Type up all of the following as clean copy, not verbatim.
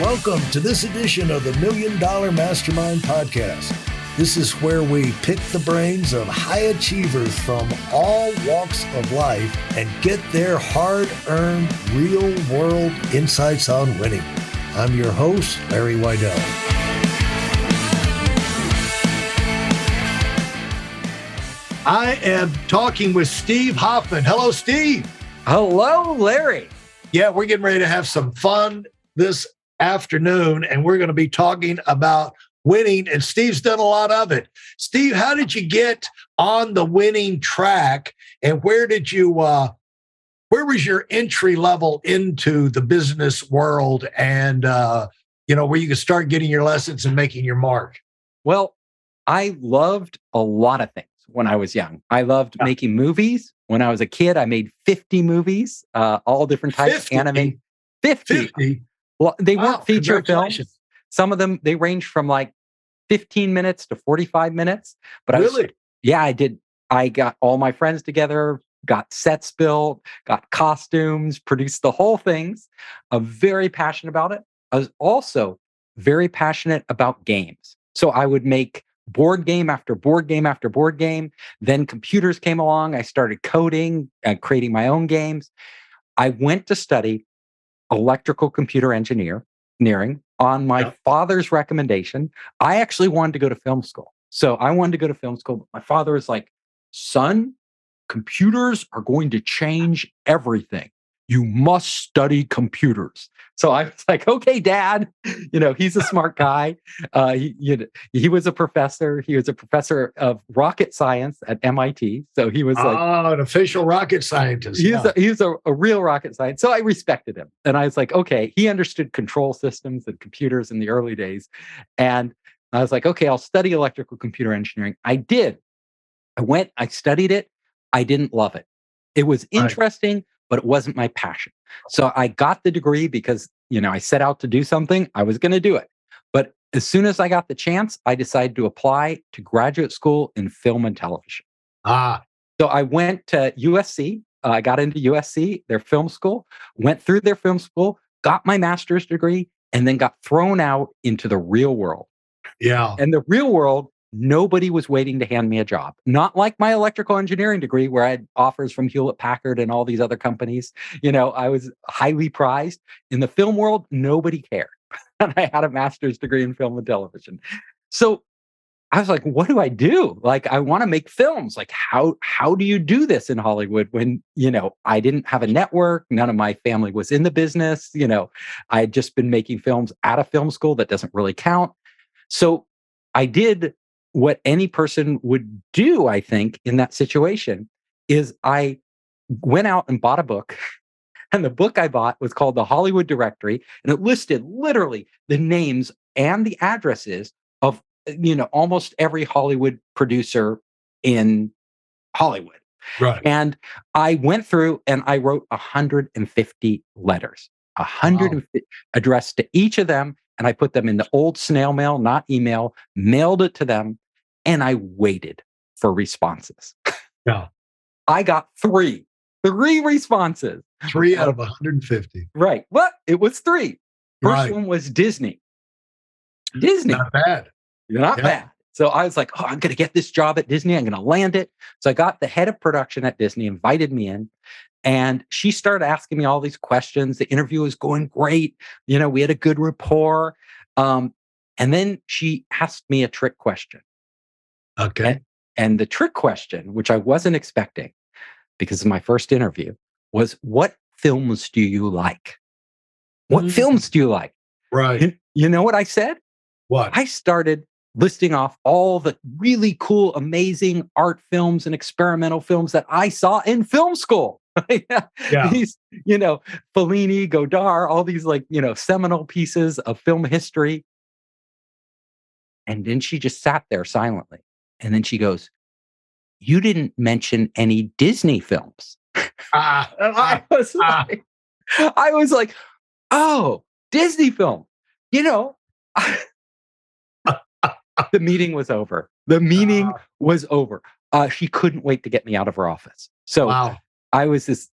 Welcome to this edition of the Million Dollar Mastermind podcast. This is where we pick the brains of high achievers from all walks of life and get their hard-earned, real-world insights on winning. I'm your host, Larry Weidel. I am talking with Steve Hoffman. Hello, Steve. Hello, Larry. Yeah, we're getting ready to have some fun this afternoon, and we're going to be talking about winning, and Steve's done a lot of it. Steve, how did you get on the winning track, and where was your entry level into the business world, and where you could start getting your lessons and making your mark? Well, I loved a lot of things when I was young. I loved making movies. When I was a kid, I made 50 movies, all different types. 50? Anime. 50. Well, they weren't feature films. Some of them, they ranged from like 15 minutes to 45 minutes. But really? I did. I got all my friends together, got sets built, got costumes, produced the whole things. I'm very passionate about it. I was also very passionate about games. So I would make board game after board game after board game. Then computers came along. I started coding and creating my own games. I went to study electrical computer engineering on my father's recommendation. I actually wanted to go to film school. So I wanted to go to film school. But my father was like, son, computers are going to change everything. You must study computers. So I was like, okay, Dad. He's a smart guy. He was a professor. He was a professor of rocket science at MIT. So he was an official rocket scientist. He was a real rocket scientist. So I respected him. And I was like, okay, he understood control systems and computers in the early days. And I was like, okay, I'll study electrical computer engineering. I did. I studied it. I didn't love it. It was interesting, but it wasn't my passion. So I got the degree because, I set out to do something. I was going to do it. But as soon as I got the chance, I decided to apply to graduate school in film and television. So I went to USC. I got into USC, their film school, went through their film school, got my master's degree, and then got thrown out into the real world. Yeah. And the real world, nobody was waiting to hand me a job. Not like my electrical engineering degree where I had offers from Hewlett Packard and all these other companies. I was highly prized. In the film world, nobody cared. And I had a master's degree in film and television. So I was like, what do I do? Like, I want to make films. Like, how do you do this in Hollywood when, I didn't have a network. None of my family was in the business. I had just been making films at a film school that doesn't really count. So I did what any person would do, I think, in that situation, is I went out and bought a book. And the book I bought was called The Hollywood Directory. And it listed literally the names and the addresses of, almost every Hollywood producer in Hollywood. Right. And I went through and I wrote 150 letters, 150 addressed to each of them. And I put them in the old snail mail, not email, mailed it to them. And I waited for responses. Yeah. I got three responses. 3 out of 150. Right. Well, it was 3. First one was Disney. Not bad. Not bad. So I was like, I'm going to get this job at Disney. I'm going to land it. So I got the head of production at Disney, invited me in. And she started asking me all these questions. The interview was going great. We had a good rapport. And then she asked me a trick question. Okay. And the trick question, which I wasn't expecting because of my first interview, was what films do you like? What films do you like? Right. You know what I said? What? I started listing off all the really cool, amazing art films and experimental films that I saw in film school. Yeah. These, Fellini, Godard, all these seminal pieces of film history. And then she just sat there silently. And then she goes, you didn't mention any Disney films. I was like, oh, Disney film. The meeting was over. She couldn't wait to get me out of her office. So I was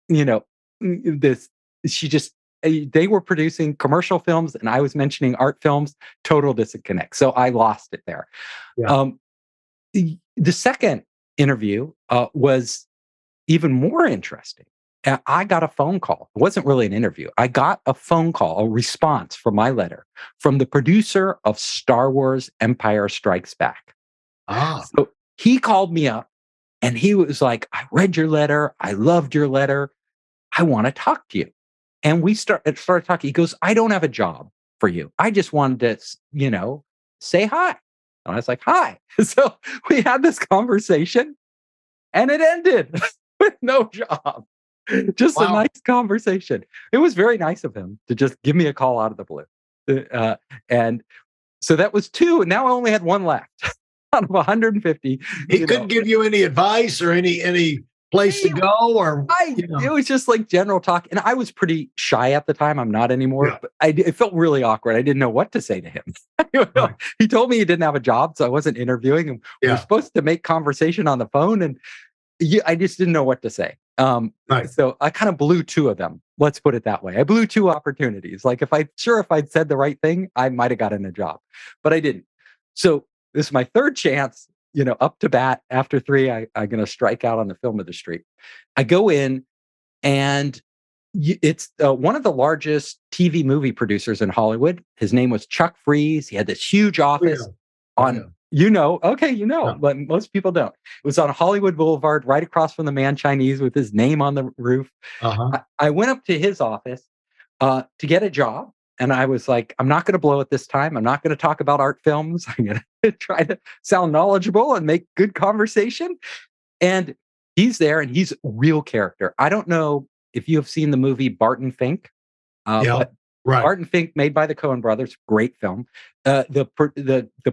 she just they were producing commercial films and I was mentioning art films. Total disconnect. So I lost it there. Yeah. The second interview was even more interesting. I got a phone call. It wasn't really an interview. I got a phone call, a response from my letter from the producer of Star Wars Empire Strikes Back. So he called me up and he was like, I read your letter. I loved your letter. I want to talk to you. And we started talking. He goes, I don't have a job for you. I just wanted to, say hi. And I was like, hi. So we had this conversation and it ended with no job. Just a nice conversation. It was very nice of him to just give me a call out of the blue. And so that was 2. And now I only had 1 left out of 150. He couldn't give you any advice or any place to go, or it was just like general talk. And I was pretty shy at the time. I'm not anymore. But it felt really awkward. I didn't know what to say to him. He told me he didn't have a job, so I wasn't interviewing him. We were supposed to make conversation on the phone, and I just didn't know what to say. So I kind of blew 2 of them. Let's put it that way. I blew 2 opportunities. Like if I'd said the right thing, I might have gotten a job, but I didn't. So this is my 3rd chance, up to bat. After 3, I'm going to strike out on the film industry. I go in and it's one of the largest TV movie producers in Hollywood. His name was Chuck Freeze. He had this huge office on but most people don't. It was on Hollywood Boulevard, right across from the Man Chinese with his name on the roof. I went up to his office to get a job. And I was like, I'm not going to blow it this time. I'm not going to talk about art films. I'm going to try to sound knowledgeable and make good conversation. And he's there and he's a real character. I don't know if you have seen the movie Barton Fink. But Barton Fink, made by the Coen brothers, great film. The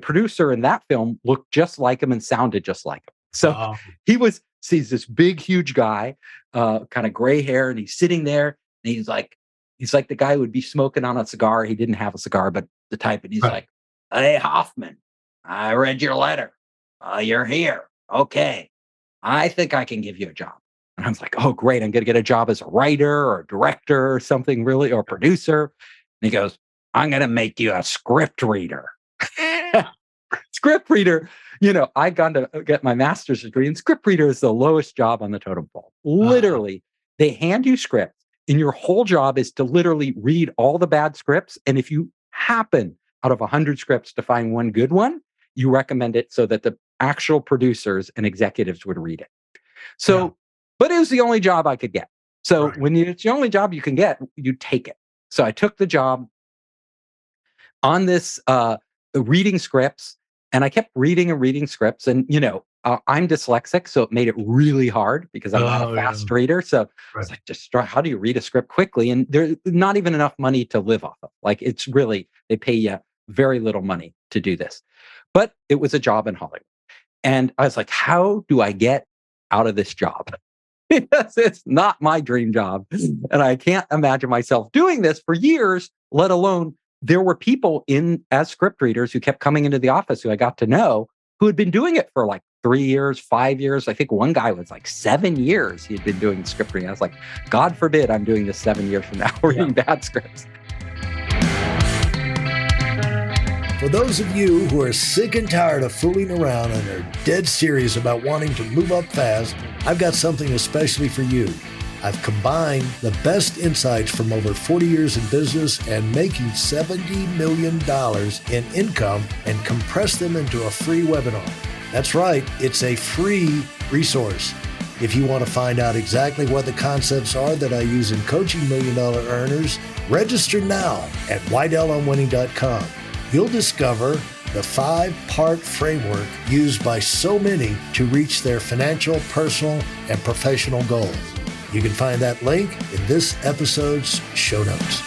producer in that film looked just like him and sounded just like him. So he's this big, huge guy, kind of gray hair, and he's sitting there, and he's like the guy who would be smoking on a cigar. He didn't have a cigar, but the type, and he's like, "Hey, Hoffman, I read your letter. You're here. Okay, I think I can give you a job." And I was like, "Oh, great! I'm going to get a job as a writer or a director or something, really, or a producer." And he goes, "I'm going to make you a script reader." Script reader. I'd gone to get my master's degree, and script reader is the lowest job on the totem pole. Literally, they hand you scripts, and your whole job is to literally read all the bad scripts. And if you happen out of 100 scripts to find one good one, you recommend it so that the actual producers and executives would read it. So, but it was the only job I could get. So when it's the only job you can get, you take it. So I took the job on this reading scripts, and I kept reading and reading scripts. And, I'm dyslexic, so it made it really hard because I'm not a fast reader. So it's like, how do you read a script quickly? And there's not even enough money to live off of. Like, it's really, they pay you very little money to do this. But it was a job in Hollywood. And I was like, how do I get out of this job? Because it's not my dream job. And I can't imagine myself doing this for years, let alone there were people as script readers who kept coming into the office who I got to know who had been doing it for like 3 years, 5 years. I think one guy was like 7 years he had been doing script reading. I was like, God forbid I'm doing this 7 years from now, reading bad scripts. For those of you who are sick and tired of fooling around and are dead serious about wanting to move up fast, I've got something especially for you. I've combined the best insights from over 40 years in business and making $70 million in income and compressed them into a free webinar. That's right, it's a free resource. If you want to find out exactly what the concepts are that I use in coaching $1 million earners, register now at WeidelOnWinning.com. You'll discover the 5-part framework used by so many to reach their financial, personal, and professional goals. You can find that link in this episode's show notes.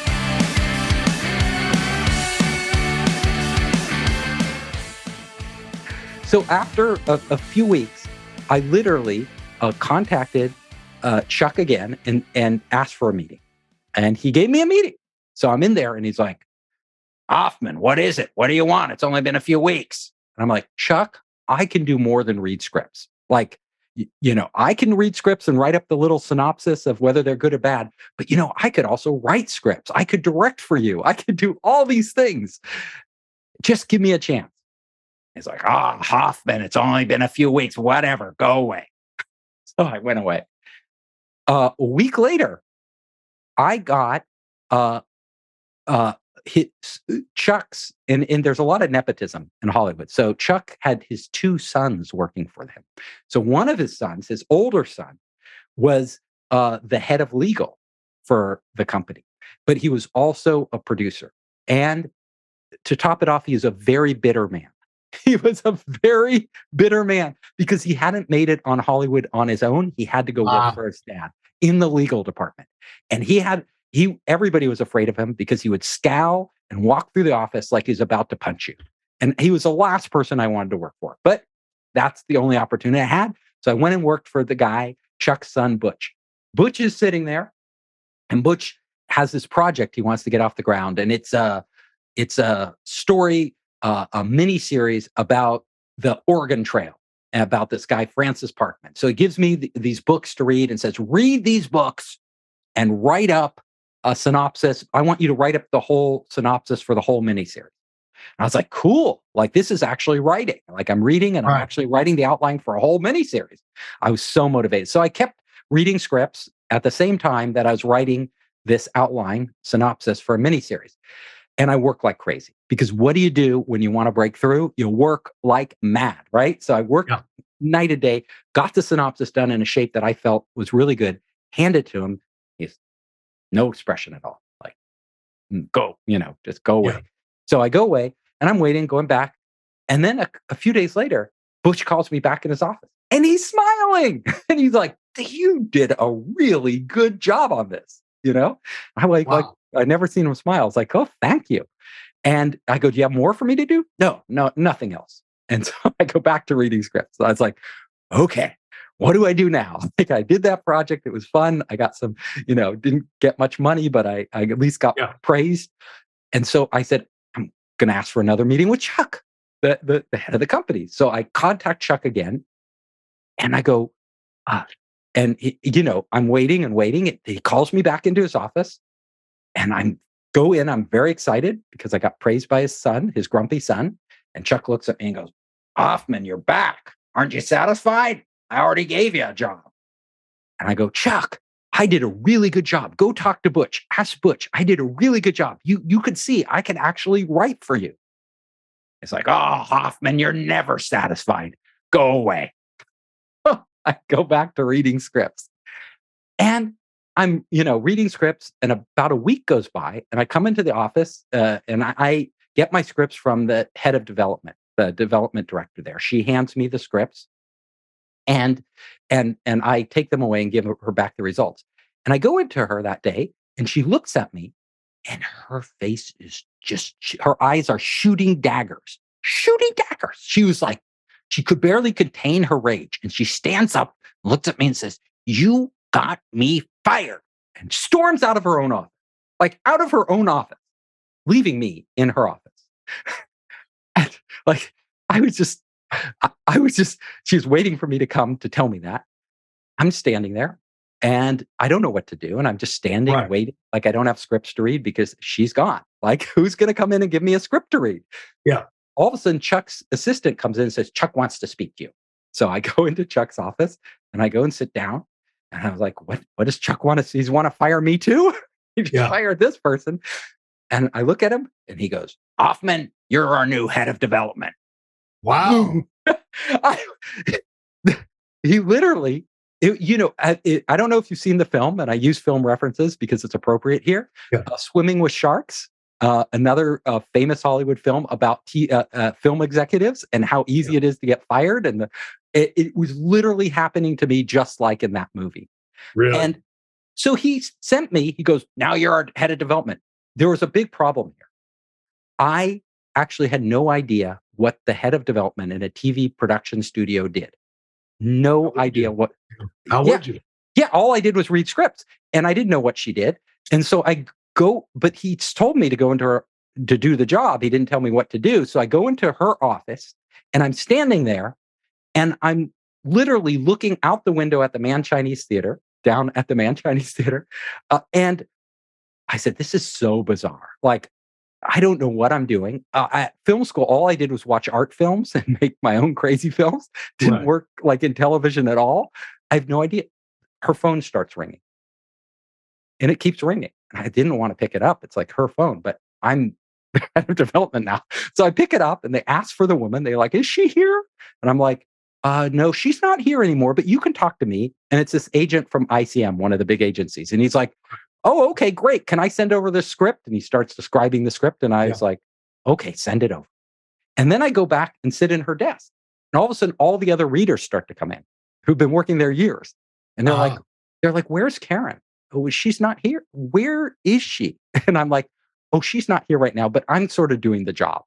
So after a few weeks, I literally contacted Chuck again and asked for a meeting. And he gave me a meeting. So I'm in there and he's like, Hoffman, what is it? What do you want? It's only been a few weeks. And I'm like, Chuck, I can do more than read scripts. Like, I can read scripts and write up the little synopsis of whether they're good or bad, but I could also write scripts. I could direct for you. I could do all these things. Just give me a chance. He's like, Hoffman, it's only been a few weeks. Whatever, go away. So I went away. A week later, I got Chuck's, and there's a lot of nepotism in Hollywood. So Chuck had his two sons working for him. So one of his sons, his older son, was the head of legal for the company, but he was also a producer. And to top it off, he is a very bitter man. He was a very bitter man because he hadn't made it on Hollywood on his own. He had to go work for his dad in the legal department. And everybody was afraid of him because he would scowl and walk through the office like he's about to punch you. And he was the last person I wanted to work for. But that's the only opportunity I had. So I went and worked for the guy, Chuck's son, Butch. Butch is sitting there, and Butch has this project he wants to get off the ground. And it's a story, a mini series about the Oregon Trail, about this guy, Francis Parkman. So he gives me these books to read and says, read these books and write up a synopsis. I want you to write up the whole synopsis for the whole miniseries. And I was like, cool. Like, this is actually writing. Like, I'm reading and I'm actually writing the outline for a whole miniseries. I was so motivated. So I kept reading scripts at the same time that I was writing this outline synopsis for a miniseries. And I worked like crazy, because what do you do when you want to break through? You work like mad, right? So I worked night and day, got the synopsis done in a shape that I felt was really good, handed to him. He's no expression at all. Like, go, just go away. Yeah. So I go away and I'm waiting, going back. And then a few days later, Butch calls me back in his office and he's smiling. And he's like, you did a really good job on this. I'm like, I'd never seen him smile. It's like, oh, thank you. And I go, do you have more for me to do? No, nothing else. And so I go back to reading scripts. So I was like, okay, what do I do now? Like, I did that project. It was fun. I got some, didn't get much money, but I at least got praised. And so I said, I'm going to ask for another meeting with Chuck, the head of the company. So I contact Chuck again and I go, and I'm waiting and waiting. He calls me back into his office and I'm very excited because I got praised by his son, his grumpy son. And Chuck looks at me and goes, Hoffman, you're back. Aren't you satisfied? I already gave you a job. And I go, Chuck, I did a really good job. Go talk to Butch. Ask Butch. I did a really good job. You could see I can actually write for you. It's like, Hoffman, you're never satisfied. Go away. I go back to reading scripts. And I'm, reading scripts, and about a week goes by, and I come into the office and I get my scripts from the head of development, the development director there. She hands me the scripts, and I take them away and give her back the results. And I go into her that day, and she looks at me, and her face is her eyes are shooting daggers. She was like, she could barely contain her rage. And she stands up, looks at me and says, you got me fired, and storms out of her own office, leaving me in her office. And like, she was waiting for me to come to tell me that. I'm standing there and I don't know what to do. And I'm just standing, waiting. Like, I don't have scripts to read because she's gone. Like, who's going to come in and give me a script to read? Yeah. All of a sudden, Chuck's assistant comes in and says, Chuck wants to speak to you. So I go into Chuck's office and I go and sit down. And I was like, what does Chuck want to see? He's want to fire me too? He just fired this person. And I look at him and he goes, Hoffman, you're our new head of development. Wow. He literally, I don't know if you've seen the film, and I use film references because it's appropriate here. Yeah. Swimming with Sharks, another famous Hollywood film about film executives and how easy it is to get fired. And it was literally happening to me just like in that movie. Really? And so he goes, now you're our head of development. There was a big problem here. I actually had no idea what the head of development in a TV production studio did. No idea what. How would you? Yeah, all I did was read scripts, and I didn't know what she did. And so I go, but he told me to go into her to do the job. He didn't tell me what to do. So I go into her office, and I'm standing there, and I'm literally looking out the window at the Man Chinese Theater, down at the Man Chinese Theater. And I said, this is so bizarre. Like, I don't know what I'm doing. At film school, all I did was watch art films and make my own crazy films. Didn't work like in television at all. I have no idea. Her phone starts ringing and it keeps ringing. I didn't want to pick it up. It's like her phone, but I'm head of development now. So I pick it up and they ask for the woman. They're like, is she here? And I'm like, no, she's not here anymore, but you can talk to me. And it's this agent from ICM, one of the big agencies. And he's like, oh, okay, great. Can I send over this script? And he starts describing the script. And I was like, okay, send it over. And then I go back and sit in her desk. And all of a sudden, all the other readers start to come in who've been working there years. And they're like, where's Karen? Oh, she's not here. Where is she? And I'm like, oh, she's not here right now, but I'm sort of doing the job.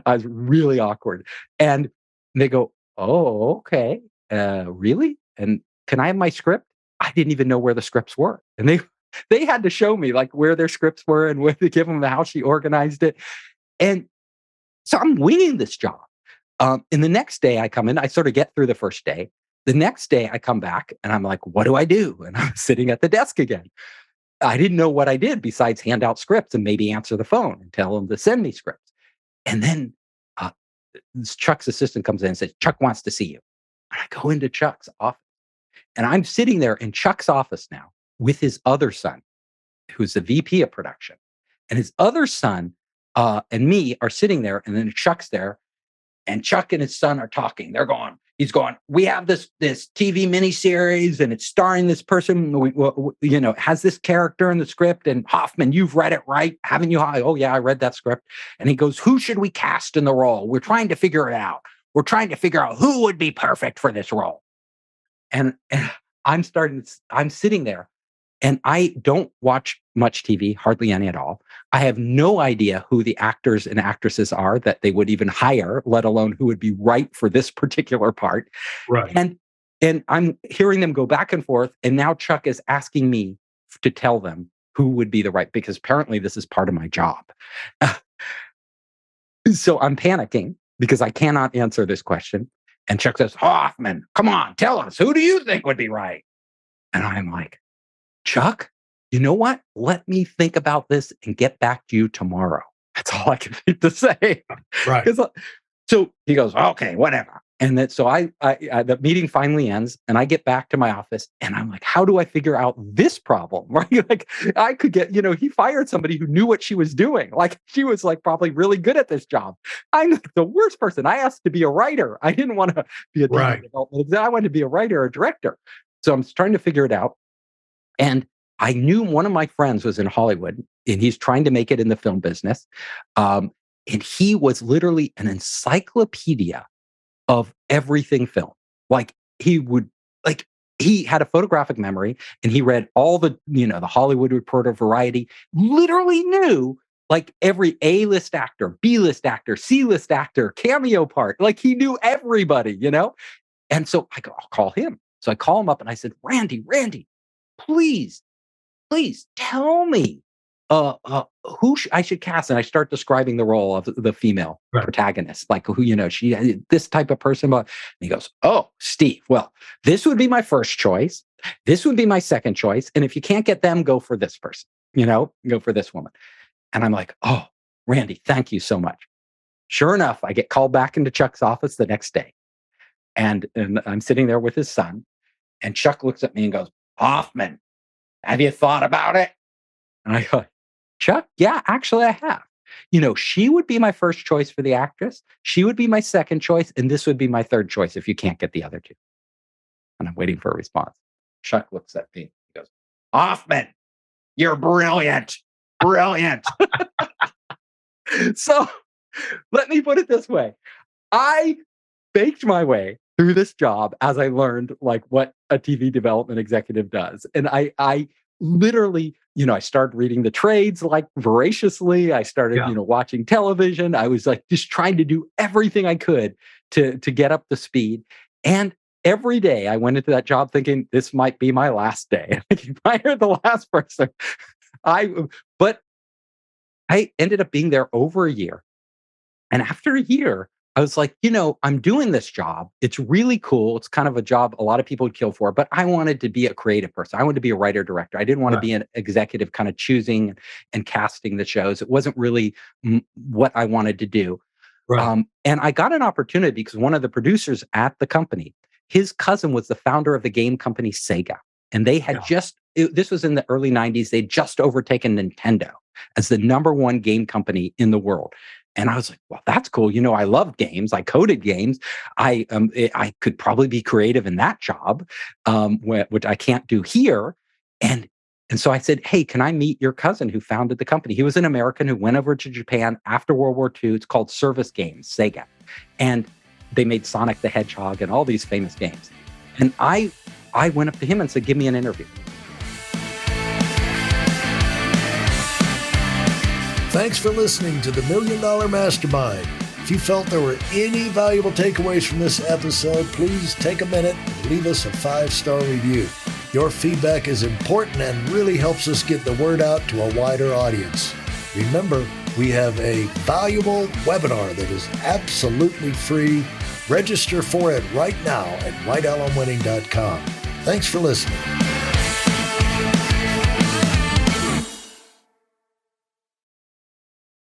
I was really awkward. And they go, oh, okay. Really? And can I have my script? I didn't even know where the scripts were. And they had to show me like where their scripts were and where to give them how she organized it. And so I'm winging this job. And the next day I come in, I sort of get through the first day. The next day I come back and I'm like, what do I do? And I'm sitting at the desk again. I didn't know what I did besides hand out scripts and maybe answer the phone and tell them to send me scripts. And then Chuck's assistant comes in and says, Chuck wants to see you. And I go into Chuck's office and I'm sitting there in Chuck's office now with his other son, who's the VP of production. And his other son and me are sitting there, and then Chuck's there, and Chuck and his son are talking. He's going, we have this TV miniseries, and it's starring this person, has this character in the script. And Hoffman, you've read it, right? Haven't you? Oh, yeah, I read that script. And he goes, who should we cast in the role? We're trying to figure it out. We're trying to figure out who would be perfect for this role. And I'm sitting there. And I don't watch much TV, hardly any at all. I have no idea who the actors and actresses are that they would even hire, let alone who would be right for this particular part. Right. And I'm hearing them go back and forth. And now Chuck is asking me to tell them who would be the right, because apparently this is part of my job. So I'm panicking because I cannot answer this question. And Chuck says, Hoffman, come on, tell us, who do you think would be right? And I'm like, Chuck, you know what? Let me think about this and get back to you tomorrow. That's all I can think to say. Right. So he goes, okay, whatever. And then so I the meeting finally ends, and I get back to my office, and I'm like, how do I figure out this problem? Right? Like I could get, he fired somebody who knew what she was doing. Like she was like probably really good at this job. I'm like the worst person. I asked to be a writer. I didn't want to be a development exec. I wanted to be a writer or a director. So I'm trying to figure it out. And I knew one of my friends was in Hollywood, and he's trying to make it in the film business. And he was literally an encyclopedia of everything film. Like he had a photographic memory, and he read all the Hollywood Reporter, Variety, literally knew like every A-list actor, B-list actor, C-list actor, cameo part. Like he knew everybody, And so I go, I'll call him. So I call him up and I said, Randy, please tell me who I should cast. And I start describing the role of the female protagonist, like who, she, this type of person. But he goes, oh, Steve, well, this would be my first choice. This would be my second choice. And if you can't get them, go for this person, go for this woman. And I'm like, oh, Randy, thank you so much. Sure enough, I get called back into Chuck's office the next day. And I'm sitting there with his son. And Chuck looks at me and goes, Hoffman, have you thought about it? And I go, Chuck, yeah, actually I have. She would be my first choice for the actress. She would be my second choice. And this would be my third choice if you can't get the other two. And I'm waiting for a response. Chuck looks at me. He goes, Hoffman, you're brilliant. Brilliant. So let me put it this way. I baked my way through this job as I learned like what a TV development executive does. And I literally, I started reading the trades like voraciously. I started, watching television. I was like just trying to do everything I could to get up to speed. And every day I went into that job thinking this might be my last day. If I heard the last person, but I ended up being there over a year. And after a year, I was like, I'm doing this job. It's really cool. It's kind of a job a lot of people would kill for, but I wanted to be a creative person. I wanted to be a writer director. I didn't want to be an executive kind of choosing and casting the shows. It wasn't really what I wanted to do. Right. And I got an opportunity because one of the producers at the company, his cousin was the founder of the game company Sega. And they had this was in the early 90s. They'd just overtaken Nintendo as the number one game company in the world. And I was like, well, that's cool. I love games. I coded games. I could probably be creative in that job, which I can't do here. And so I said, hey, can I meet your cousin who founded the company? He was an American who went over to Japan after World War II. It's called Service Games, Sega. And they made Sonic the Hedgehog and all these famous games. And I went up to him and said, give me an interview. Thanks for listening to the Million Dollar Mastermind. If you felt there were any valuable takeaways from this episode, please take a minute and leave us a 5-star review. Your feedback is important and really helps us get the word out to a wider audience. Remember, we have a valuable webinar that is absolutely free. Register for it right now at weidelonwinning.com. Thanks for listening.